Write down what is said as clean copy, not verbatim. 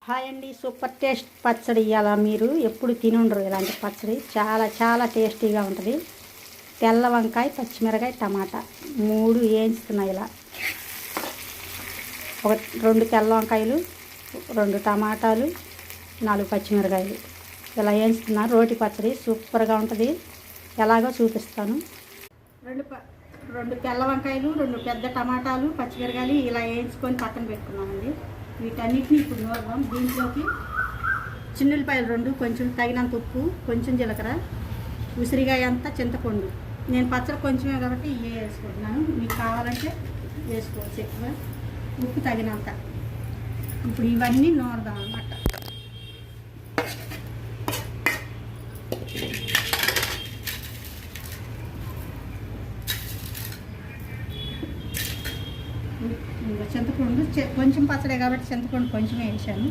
Hi అండి, super taste పచ్చడి ఇవ్వాలా. మీరు ఎప్పుడు తినుండరు ఇలాంటి పచ్చడి. చాలా చాలా టేస్టీగా ఉంటుంది. తెల్ల వంకాయ, పచ్చిమిరకాయ, టమాటా మూడు వేయించుతున్నాయి. ఇలా ఒక 2 తెల్ల వంకాయలు, 2 టమాటాలు, 4 పచ్చిమిరకాయలు ఇలా వేయించుతున్నాను. రోటి పచ్చడి సూపర్గా ఉంటుంది. ఎలాగో చూపిస్తాను. 2 తెల్ల వంకాయలు, 2 పెద్ద టమాటాలు, పచ్చిమిరకాయలు ఇలా వేయించుకొని పక్కన పెట్టుకున్నామండి. వీటన్నిటిని ఇప్పుడు నూరుదాం. దీంట్లోకి చిన్నులపాయలు 2, కొంచెం తగినంత ఉప్పు, కొంచెం జీలకర్ర, ఉసిరికాయ అంతా, చింతపండు. నేను పచ్చడి కొంచెమే కాబట్టి ఇవే వేసుకుంటున్నాను. మీకు కావాలంటే వేసుకోవచ్చు ఎక్కువ. ఉప్పు తగినంత. ఇప్పుడు ఇవన్నీ నూరుదాం అన్నమాట. చింతపండు కొంచెం పచ్చడే కాబట్టి చింతపండు కొంచెమే వేసాను.